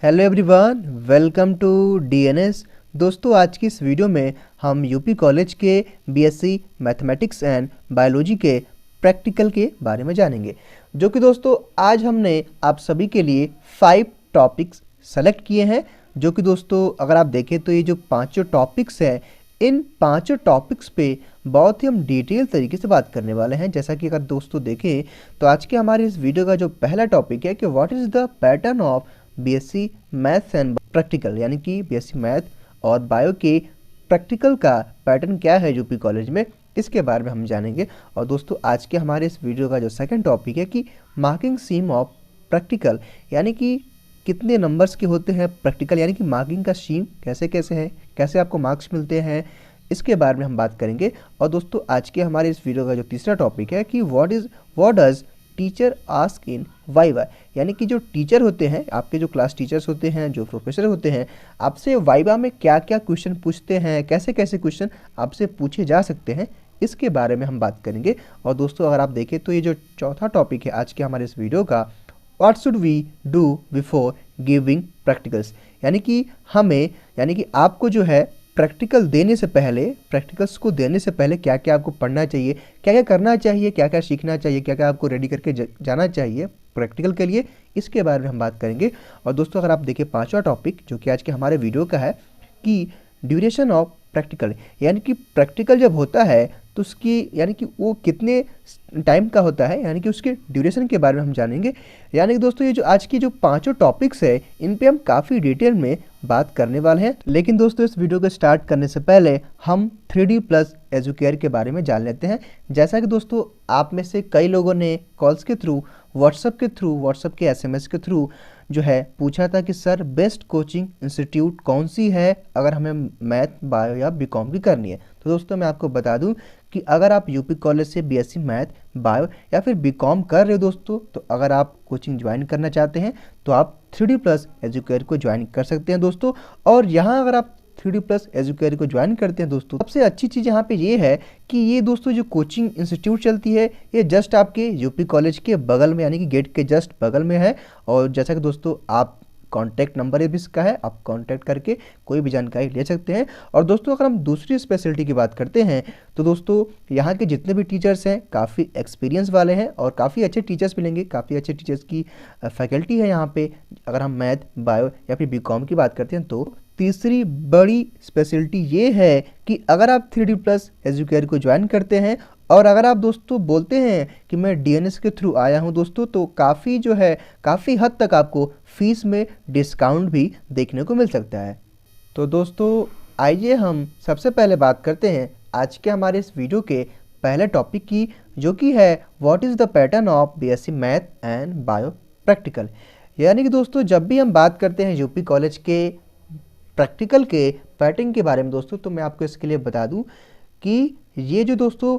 Hello everyone, welcome to DNS. दोस्तों, आज की इस वीडियो में हम यूपी कॉलेज के बीएससी मैथमेटिक्स एंड बायोलॉजी के प्रैक्टिकल के बारे में जानेंगे, जो कि दोस्तों आज हमने आप सभी के लिए 5 टॉपिक्स सेलेक्ट किए हैं। जो कि दोस्तों अगर आप देखें तो ये जो पांचों टॉपिक्स हैं, इन पांचों टॉपिक्स पे बहुत ही हम डिटेल तरीके से बात करने वाले हैं। जैसा कि अगर दोस्तों देखें तो आज के हमारे इस वीडियो का जो पहला टॉपिक है कि what is the pattern of BSc maths and practical, यानी कि बीएससी मैथ और बायो के प्रैक्टिकल का पैटर्न क्या है यूपी कॉलेज में, इसके बारे में हम जानेंगे। और दोस्तों आज के हमारे इस वीडियो का जो सेकंड टॉपिक है कि मार्किंग सीम ऑफ प्रैक्टिकल, यानी कि कितने नंबर्स के होते हैं प्रैक्टिकल, यानी कि मार्किंग का सीम कैसे कैसे है, कैसे आपको मार्क्स मिलते हैं, इसके बारे में हम बात करेंगे। और दोस्तों आज के हमारे इस वीडियो का जो तीसरा टॉपिक है कि what does teacher ask in viva, यानी कि जो टीचर होते हैं, आपके जो क्लास टीचर्स होते हैं, जो प्रोफेसर होते हैं, आपसे वाइवा में क्या क्या क्वेश्चन पूछते हैं, कैसे कैसे क्वेश्चन आपसे पूछे जा सकते हैं, इसके बारे में हम बात करेंगे। और दोस्तों अगर आप देखें तो ये जो चौथा टॉपिक है आज के हमारे इस वीडियो का, what should we do before giving practicals, यानी कि आपको जो है प्रैक्टिकल्स को देने से पहले क्या क्या आपको पढ़ना चाहिए, क्या क्या करना चाहिए, क्या क्या सीखना चाहिए, क्या क्या आपको रेडी करके जाना चाहिए प्रैक्टिकल के लिए, इसके बारे में हम बात करेंगे। और दोस्तों अगर आप देखिए पांचवा टॉपिक जो कि आज के हमारे वीडियो का है कि ड्यूरेशन ऑफ प्रैक्टिकल, यानी कि प्रैक्टिकल जब होता है तो उसकी यानी कि वो कितने टाइम का होता है, यानी कि उसके ड्यूरेशन के बारे में हम जानेंगे। यानी कि दोस्तों ये जो आज की जो पांचों टॉपिक्स है, इन पे हम काफ़ी डिटेल में बात करने वाले हैं। लेकिन दोस्तों इस वीडियो को स्टार्ट करने से पहले हम 3D प्लस एजुकेयर के बारे में जान लेते हैं। जैसा कि दोस्तों आप में से कई लोगों ने कॉल्स के थ्रू, व्हाट्सएप के SMS के थ्रू जो है पूछा था कि सर बेस्ट कोचिंग इंस्टीट्यूट कौन सी है अगर हमें मैथ, बायो या बीकॉम की करनी है। तो दोस्तों मैं आपको बता दूं कि अगर आप यूपी कॉलेज से बीएससी मैथ, बायो या फिर बीकॉम कर रहे हो दोस्तों, तो अगर आप कोचिंग ज्वाइन करना चाहते हैं तो आप 3D प्लस एजुकेयर को ज्वाइन कर सकते हैं दोस्तों। और यहाँ अगर आप 3D प्लस एजुकेयर को ज्वाइन करते हैं दोस्तों, सबसे अच्छी चीज़ यहाँ पे ये है कि ये दोस्तों जो कोचिंग इंस्टीट्यूट चलती है ये जस्ट आपके यूपी कॉलेज के बगल में, यानी कि गेट के जस्ट बगल में है। और जैसा कि दोस्तों आप कॉन्टैक्ट नंबर भी इसका है, आप कॉन्टैक्ट करके कोई भी जानकारी ले सकते हैं। और दोस्तों अगर हम दूसरी स्पेशलिटी की बात करते हैं तो दोस्तों यहाँ के जितने भी टीचर्स हैं काफ़ी एक्सपीरियंस वाले हैं और काफ़ी अच्छे टीचर्स मिलेंगे, काफ़ी अच्छे टीचर्स की फैकल्टी है यहाँ पे। अगर हम मैथ, बायो या फिर बीकॉम की बात करते हैं तो तीसरी बड़ी स्पेशलिटी ये है कि अगर आप 3D प्लस एजुकेयर को ज्वाइन करते हैं और अगर आप दोस्तों बोलते हैं कि मैं डीएनएस के थ्रू आया हूं दोस्तों, तो काफ़ी हद तक आपको फीस में डिस्काउंट भी देखने को मिल सकता है। तो दोस्तों आइए हम सबसे पहले बात करते हैं आज के हमारे इस वीडियो के पहले टॉपिक की, जो कि है what is the pattern of BSc math and bio practical. यानी कि दोस्तों जब भी हम बात करते हैं यूपी कॉलेज के प्रैक्टिकल के पैटर्न के बारे में दोस्तों, तो मैं आपको इसके लिए बता दूं कि ये जो दोस्तों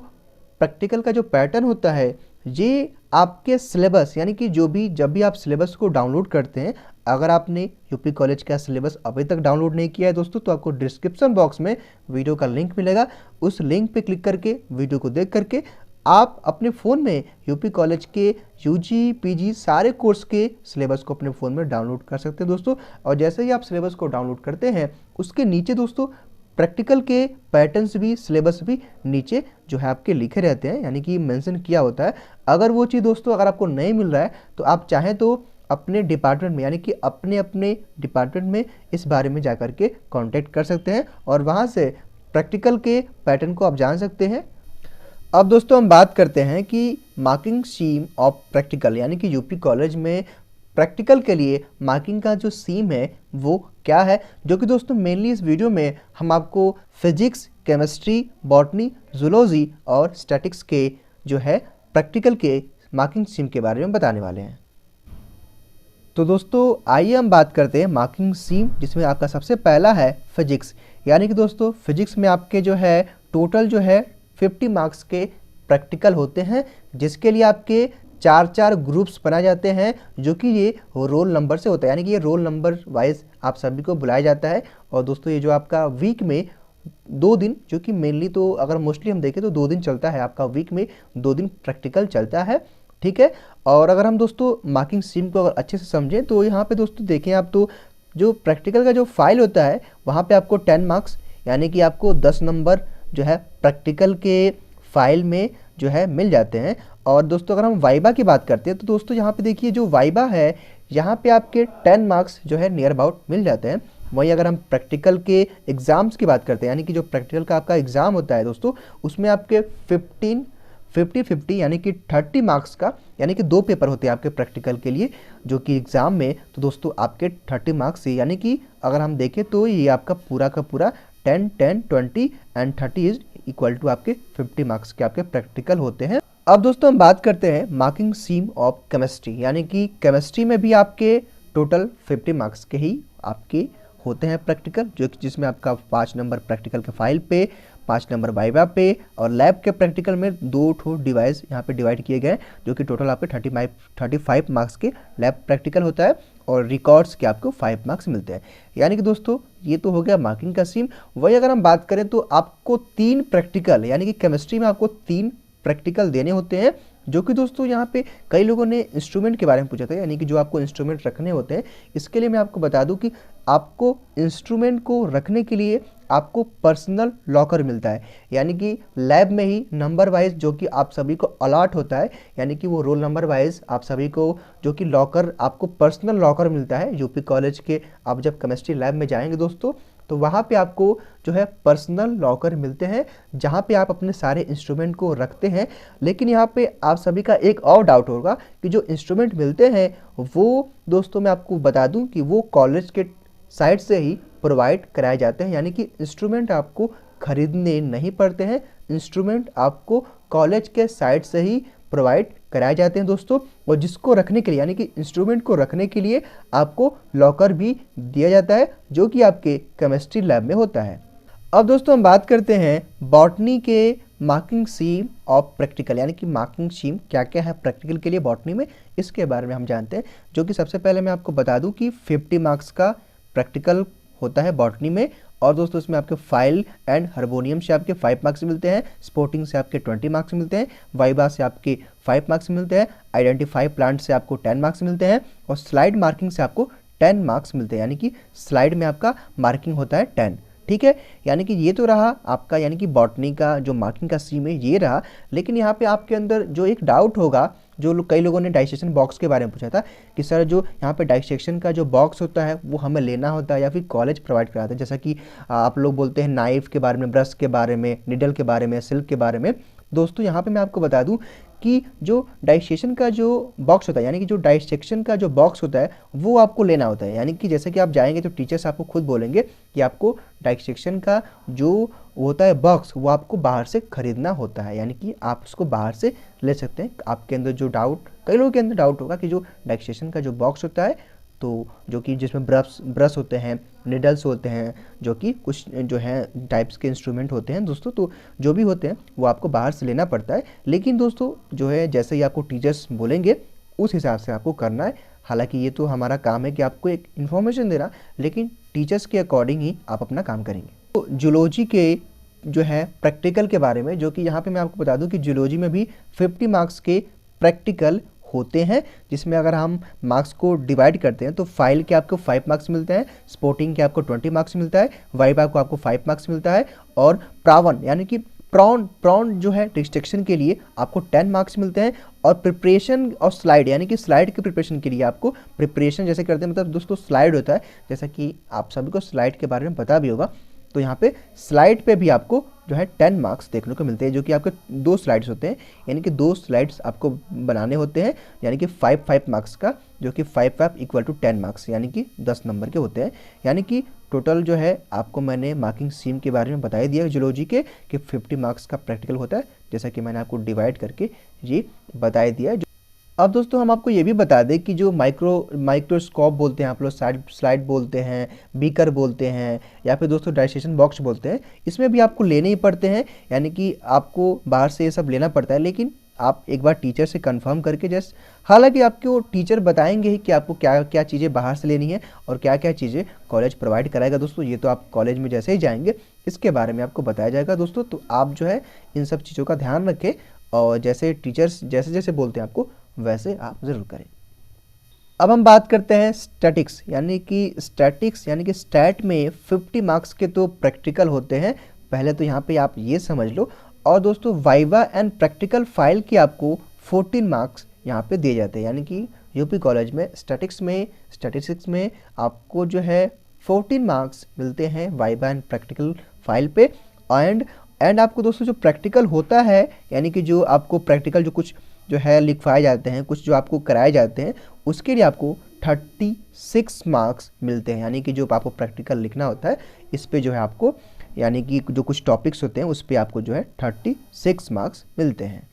प्रैक्टिकल का जो पैटर्न होता है, ये आपके सिलेबस, यानी कि जब भी आप सिलेबस को डाउनलोड करते हैं, अगर आपने यूपी कॉलेज का सिलेबस अभी तक डाउनलोड नहीं किया है दोस्तों, तो आपको डिस्क्रिप्शन बॉक्स में वीडियो का लिंक मिलेगा। उस लिंक पे क्लिक करके वीडियो को देख करके आप अपने फ़ोन में यूपी कॉलेज के यूजी, पीजी सारे कोर्स के सिलेबस को अपने फ़ोन में डाउनलोड कर सकते हैं दोस्तों। और जैसे ही आप सिलेबस को डाउनलोड करते हैं, उसके नीचे दोस्तों प्रैक्टिकल के पैटर्न्स भी, सिलेबस भी नीचे जो है आपके लिखे रहते हैं, यानी कि मेंशन किया होता है। अगर वो चीज़ दोस्तों अगर आपको नहीं मिल रहा है तो आप चाहें तो अपने डिपार्टमेंट में, यानी कि अपने डिपार्टमेंट में इस बारे में जा कर के कॉन्टैक्ट कर सकते हैं और वहाँ से प्रैक्टिकल के पैटर्न को आप जान सकते हैं। अब दोस्तों हम बात करते हैं कि मार्किंग सीम ऑफ प्रैक्टिकल, यानी कि यूपी कॉलेज में प्रैक्टिकल के लिए मार्किंग का जो सीम है वो क्या है, जो कि दोस्तों मेनली इस वीडियो में हम आपको फिजिक्स, केमिस्ट्री, बॉटनी, जूलॉजी और स्टैटिक्स के जो है प्रैक्टिकल के मार्किंग सीम के बारे में बताने वाले हैं। तो दोस्तों आइए हम बात करते हैं मार्किंग सीम, जिसमें आपका सबसे पहला है फिजिक्स। यानी कि दोस्तों फिजिक्स में आपके जो है टोटल जो है 50 मार्क्स के प्रैक्टिकल होते हैं, जिसके लिए आपके 4 ग्रुप्स बनाए जाते हैं, जो कि ये रोल नंबर से होता है, यानी कि ये रोल नंबर वाइज आप सभी को बुलाया जाता है। और दोस्तों ये जो आपका वीक में 2 दिन, जो कि मेनली तो अगर मोस्टली हम देखें तो 2 दिन चलता है, आपका वीक में 2 दिन प्रैक्टिकल चलता है, ठीक है। और अगर हम दोस्तों मार्किंग स्कीम को अगर अच्छे से समझें तो यहाँ पे दोस्तों देखें आप तो जो प्रैक्टिकल का जो फाइल होता है वहाँ पे आपको 10 मार्क्स यानी कि आपको 10 नंबर जो है प्रैक्टिकल के फाइल में जो है मिल जाते हैं। और दोस्तों अगर हम वाइबा की बात करते हैं तो दोस्तों यहाँ पे देखिए जो वाइबा है यहाँ पे आपके 10 मार्क्स जो है नियर अबाउट मिल जाते हैं। वहीं अगर हम प्रैक्टिकल के एग्ज़ाम्स की बात करते हैं यानी कि जो प्रैक्टिकल का आपका एग्ज़ाम होता है दोस्तों उसमें आपके 50-50 यानी कि 30 मार्क्स का यानी कि 2 पेपर होते हैं आपके प्रैक्टिकल के लिए जो कि एग्ज़ाम में, तो दोस्तों आपके 30 मार्क्स से यानी कि अगर हम देखें तो ये आपका पूरा का पूरा 10, 10, 20 एंड 30 इज इक्वल टू आपके 50 मार्क्स के आपके प्रैक्टिकल होते हैं। अब दोस्तों हम बात करते हैं मार्किंग स्कीम ऑफ केमिस्ट्री यानी कि केमिस्ट्री में भी आपके टोटल 50 मार्क्स के ही आपके होते हैं प्रैक्टिकल, जो कि जिसमें आपका 5 नंबर प्रैक्टिकल के फाइल पे, 5 नंबर वाइवा पे और लैब के प्रैक्टिकल में 2 डिवाइस यहाँ पे डिवाइड किए गए जो कि टोटल आपके 35 मार्क्स के लैब प्रैक्टिकल होता है और रिकॉर्ड्स के आपको 5 मार्क्स मिलते हैं। यानी कि दोस्तों ये तो हो गया मार्किंग का स्कीम। वही अगर हम बात करें तो आपको 3 प्रैक्टिकल यानी कि केमिस्ट्री में आपको 3 प्रैक्टिकल देने होते हैं, जो कि दोस्तों यहाँ पे कई लोगों ने इंस्ट्रूमेंट के बारे में पूछा था यानी कि जो आपको इंस्ट्रूमेंट रखने होते हैं। इसके लिए मैं आपको बता दूं कि आपको इंस्ट्रूमेंट को रखने के लिए आपको पर्सनल लॉकर मिलता है यानी कि लैब में ही नंबर वाइज जो कि आप सभी को अलॉट होता है यानी कि वो रोल नंबर वाइज आप सभी को जो कि लॉकर आपको पर्सनल लॉकर मिलता है। यूपी कॉलेज के आप जब केमिस्ट्री लैब में जाएंगे दोस्तों तो वहाँ पे आपको जो है पर्सनल लॉकर मिलते हैं जहाँ पे आप अपने सारे इंस्ट्रूमेंट को रखते हैं। लेकिन यहाँ पे आप सभी का एक और डाउट होगा कि जो इंस्ट्रूमेंट मिलते हैं वो दोस्तों मैं आपको बता दूं कि वो कॉलेज के साइड से ही प्रोवाइड कराए जाते हैं यानी कि इंस्ट्रूमेंट आपको खरीदने नहीं पड़ते हैं, इंस्ट्रूमेंट आपको कॉलेज के साइड से ही प्रोवाइड कराए जाते हैं दोस्तों। और जिसको रखने के लिए यानी कि इंस्ट्रूमेंट को रखने के लिए आपको लॉकर भी दिया जाता है जो कि आपके केमिस्ट्री लैब में होता है। अब दोस्तों हम बात करते हैं बॉटनी के मार्किंग स्कीम ऑफ प्रैक्टिकल यानी कि मार्किंग स्कीम क्या क्या है प्रैक्टिकल के लिए बॉटनी में, इसके बारे में हम जानते हैं। जो कि सबसे पहले मैं आपको बता दूं कि 50 मार्क्स का प्रैक्टिकल होता है बॉटनी में और दोस्तों इसमें आपके फाइल एंड हार्मोनियम से आपके 5 मार्क्स मिलते हैं, स्पोर्टिंग से आपके 20 मार्क्स मिलते हैं, वाइबा से आपके 5 मार्क्स मिलते हैं, आइडेंटिफाई प्लांट से आपको 10 मार्क्स मिलते हैं और स्लाइड मार्किंग से आपको 10 मार्क्स मिलते हैं यानी कि स्लाइड में आपका मार्किंग होता है 10। ठीक है, यानी कि ये तो रहा आपका यानी कि बॉटनी का जो मार्किंग का स्कीम है ये रहा। लेकिन यहाँ पे आपके अंदर जो एक डाउट होगा, जो कई लोगों ने डाइसेक्शन बॉक्स के बारे में पूछा था कि सर जो यहाँ पे डाइसेक्शन का जो बॉक्स होता है वो हमें लेना होता है या फिर कॉलेज प्रोवाइड कराता है। जैसा कि आप लोग बोलते हैं नाइफ के बारे में, ब्रश के बारे में, निडल के बारे में, सिल्क के बारे में। दोस्तों यहाँ पे मैं आपको बता दूं कि जो डाइसेक्शन का जो बॉक्स होता है यानी कि जो डाइसेक्शन का जो बॉक्स होता है वो आपको लेना होता है। यानी कि जैसे कि आप जाएंगे तो टीचर्स आपको खुद बोलेंगे कि आपको डाइसेक्शन का जो होता है बॉक्स वो आपको बाहर से खरीदना होता है, यानी कि आप उसको बाहर से ले सकते हैं। आपके अंदर जो डाउट, कई लोगों के अंदर डाउट होगा कि जो डाइसेक्शन का जो बॉक्स होता है तो जो कि जिसमें ब्रश होते हैं, निडल्स होते हैं, जो कि कुछ जो है टाइप्स के इंस्ट्रूमेंट होते हैं दोस्तों, तो जो भी होते हैं वो आपको बाहर से लेना पड़ता है। लेकिन दोस्तों जो है जैसे ही आपको टीचर्स बोलेंगे उस हिसाब से आपको करना है। हालांकि ये तो हमारा काम है कि आपको एक इन्फॉर्मेशन देना, लेकिन टीचर्स के अकॉर्डिंग ही आप अपना काम करेंगे। तो जूलॉजी के जो है प्रैक्टिकल के बारे में, जो कि यहाँ पे मैं आपको बता दूं कि जूलॉजी में भी 50 मार्क्स के प्रैक्टिकल होते हैं, जिसमें अगर हम मार्क्स को डिवाइड करते हैं तो फाइल के आपको 5 मार्क्स मिलते हैं, स्पोर्टिंग के आपको 20 मार्क्स मिलता है, वाइवा को आपको 5 मार्क्स मिलता है और प्रावन यानी कि प्रॉन जो है डिस्ट्रक्शन के लिए आपको 10 मार्क्स मिलते हैं और प्रिपरेशन और स्लाइड यानी कि स्लाइड के प्रिपरेशन के लिए आपको प्रिपरेशन जैसे करते हैं, मतलब दोस्तों स्लाइड होता है, जैसा कि आप सभी को स्लाइड के बारे में पता भी होगा। तो यहाँ पे स्लाइड पे भी आपको जो है 10 मार्क्स देखने को मिलते हैं, जो कि आपके 2 स्लाइड्स होते हैं, यानी कि 2 स्लाइड्स आपको बनाने होते हैं, यानी कि 5 मार्क्स का, जो कि 5 इक्वल टू 10 मार्क्स यानी कि 10 नंबर के होते हैं। यानी कि टोटल जो है आपको मैंने मार्किंग स्कीम के बारे में बता दिया जूलॉजी के कि 50 मार्क्स का प्रैक्टिकल होता है, जैसा कि मैंने आपको डिवाइड करके ये बता दिया। अब दोस्तों हम आपको ये भी बता दें कि जो माइक्रोस्कोप बोलते हैं आप लोग, स्लाइड बोलते हैं, बीकर बोलते हैं या फिर दोस्तों डाइसेक्शन बॉक्स बोलते हैं, इसमें भी आपको लेने ही पड़ते हैं, यानी कि आपको बाहर से ये सब लेना पड़ता है। लेकिन आप एक बार टीचर से कंफर्म करके जस्ट, हालांकि आपको टीचर बताएंगे ही कि आपको क्या क्या चीज़ें बाहर से लेनी है और क्या क्या चीज़ें कॉलेज प्रोवाइड कराएगा दोस्तों। ये तो आप कॉलेज में जैसे ही जाएंगे इसके बारे में आपको बताया जाएगा दोस्तों। तो आप जो है इन सब चीज़ों का ध्यान रखें और जैसे टीचर्स जैसे जैसे बोलते हैं आपको वैसे आप ज़रूर करें। अब हम बात करते हैं स्टैटिक्स यानी कि स्टैट में 50 मार्क्स के तो प्रैक्टिकल होते हैं, पहले तो यहाँ पे आप ये समझ लो। और दोस्तों वाइवा एंड प्रैक्टिकल फाइल के आपको 14 मार्क्स यहाँ पे दिए जाते हैं, यानी कि यूपी कॉलेज में स्टैटिस्टिक्स में आपको जो है 14 मार्क्स मिलते हैं वाइवा एंड प्रैक्टिकल फाइल पे। एंड आपको दोस्तों जो प्रैक्टिकल होता है, यानी कि जो आपको प्रैक्टिकल जो कुछ जो है लिखवाए जाते हैं, कुछ जो आपको कराए जाते हैं, उसके लिए आपको 36 मार्क्स मिलते हैं। यानी कि जो आपको प्रैक्टिकल लिखना होता है इस पे जो है आपको, यानी कि जो कुछ टॉपिक्स होते हैं उस पे आपको जो है 36 मार्क्स मिलते हैं।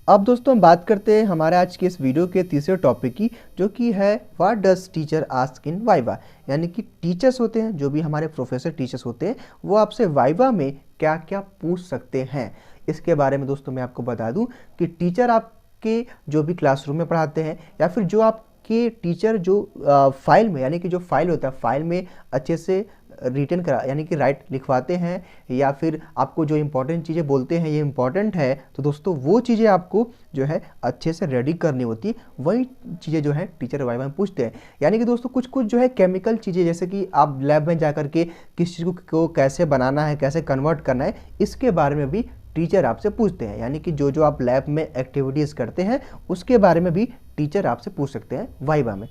अब दोस्तों हम बात करते हैं हमारे आज के इस वीडियो के तीसरे टॉपिक की, जो कि है what does teacher ask in viva. यानी कि टीचर्स होते हैं, जो भी हमारे प्रोफेसर टीचर्स होते हैं, वो आपसे वाइवा में क्या क्या पूछ सकते हैं। इसके बारे में दोस्तों मैं आपको बता दूं कि टीचर आपके जो भी क्लासरूम में पढ़ाते हैं, या फिर जो आपके टीचर जो फाइल में, यानी कि जो फाइल होता है फाइल में अच्छे से रिटन करा यानी कि राइट लिखवाते हैं, या फिर आपको जो इंपॉर्टेंट चीज़ें बोलते हैं ये इंपॉर्टेंट है, तो दोस्तों वो चीज़ें आपको जो है अच्छे से रेडी करनी होती है। वही चीज़ें जो है टीचर वाइवा में पूछते हैं। यानी कि दोस्तों कुछ कुछ जो है केमिकल चीज़ें, जैसे कि आप लैब में जा करके किस चीज़ को कैसे बनाना है, कैसे कन्वर्ट करना है, इसके बारे में भी टीचर आपसे पूछते हैं। यानी कि जो जो आप लैब में एक्टिविटीज़ करते हैं उसके बारे में भी टीचर आपसे पूछ सकते हैं वाइवा में।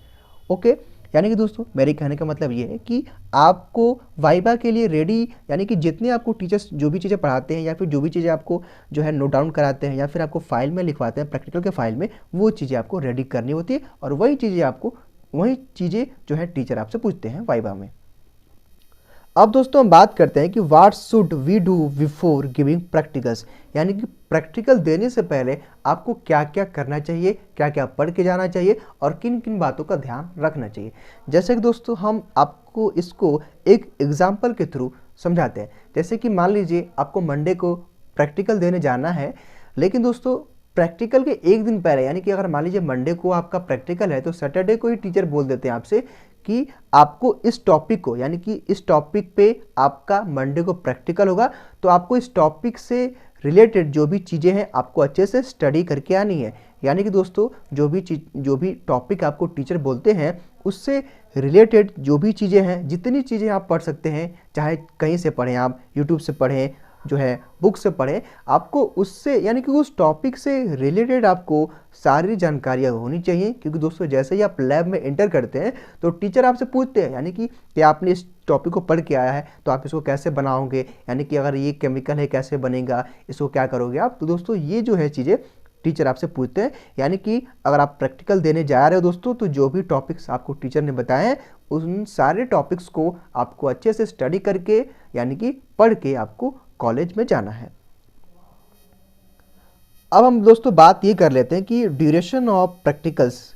ओके, यानी कि दोस्तों मेरे कहने का मतलब ये है कि आपको वाइवा के लिए रेडी, यानी कि जितने आपको टीचर्स जो भी चीज़ें पढ़ाते हैं, या फिर जो भी चीज़ें आपको जो है नोट डाउन कराते हैं, या फिर आपको फाइल में लिखवाते हैं प्रैक्टिकल के फाइल में, वो चीज़ें आपको रेडी करनी होती है। और वही चीज़ें जो है टीचर आपसे पूछते हैं वाइवा में। अब दोस्तों हम बात करते हैं कि what should we do before giving practicals. यानी कि प्रैक्टिकल देने से पहले आपको क्या क्या करना चाहिए, क्या क्या पढ़ के जाना चाहिए, और किन किन बातों का ध्यान रखना चाहिए। जैसे कि दोस्तों हम आपको इसको एक एग्जाम्पल के थ्रू समझाते हैं। जैसे कि मान लीजिए आपको मंडे को प्रैक्टिकल देने जाना है, लेकिन दोस्तों प्रैक्टिकल के एक दिन पहले, यानी कि अगर मान लीजिए मंडे को आपका प्रैक्टिकल है, तो सैटरडे को ही टीचर बोल देते हैं आपसे कि आपको इस टॉपिक को, यानी कि इस टॉपिक पे आपका मंडे को प्रैक्टिकल होगा, तो आपको इस टॉपिक से रिलेटेड जो भी चीज़ें हैं आपको अच्छे से स्टडी करके आनी है। यानी कि दोस्तों जो भी टॉपिक आपको टीचर बोलते हैं उससे रिलेटेड जो भी चीज़ें हैं, जितनी चीज़ें आप पढ़ सकते हैं, चाहे कहीं से पढ़ें, आप यूट्यूब से पढ़ें, जो है बुक से पढ़ें, आपको उससे, यानी कि उस टॉपिक से रिलेटेड आपको सारी जानकारियाँ होनी चाहिए। क्योंकि दोस्तों जैसे ही आप लैब में एंटर करते हैं तो टीचर आपसे पूछते हैं, यानी कि आपने इस टॉपिक को पढ़ के आया है तो आप इसको कैसे बनाओगे, यानी कि अगर ये केमिकल है कैसे बनेगा, इसको क्या करोगे आप। तो दोस्तों ये जो है चीज़ें टीचर आपसे पूछते हैं। यानी कि अगर आप प्रैक्टिकल देने जा रहे हो दोस्तों, तो जो भी टॉपिक्स आपको टीचर ने बताए हैं उन सारे टॉपिक्स को आपको अच्छे से स्टडी करके, यानी कि पढ़ के आपको कॉलेज में जाना है। अब हम दोस्तों बात ये कर लेते हैं कि ड्यूरेशन ऑफ प्रैक्टिकल्स,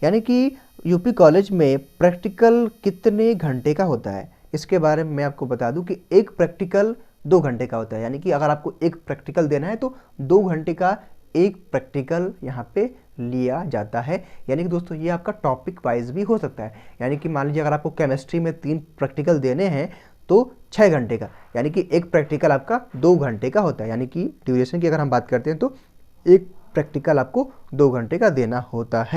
यानी कि यूपी कॉलेज में प्रैक्टिकल कितने घंटे का होता है। इसके बारे में मैं आपको बता दूं कि एक प्रैक्टिकल 2 घंटे का होता है। यानी कि अगर आपको एक प्रैक्टिकल देना है तो 2 घंटे का एक प्रैक्टिकल यहाँ पे लिया जाता है। यानी कि दोस्तों ये आपका टॉपिक वाइज भी हो सकता है। यानी कि मान लीजिए अगर आपको केमिस्ट्री में 3 प्रैक्टिकल देने हैं तो 6 घंटे का, यानी कि एक प्रैक्टिकल आपका 2 घंटे का होता है। यानी कि ड्यूरेशन की अगर हम बात करते हैं तो एक प्रैक्टिकल आपको 2 घंटे का देना होता है।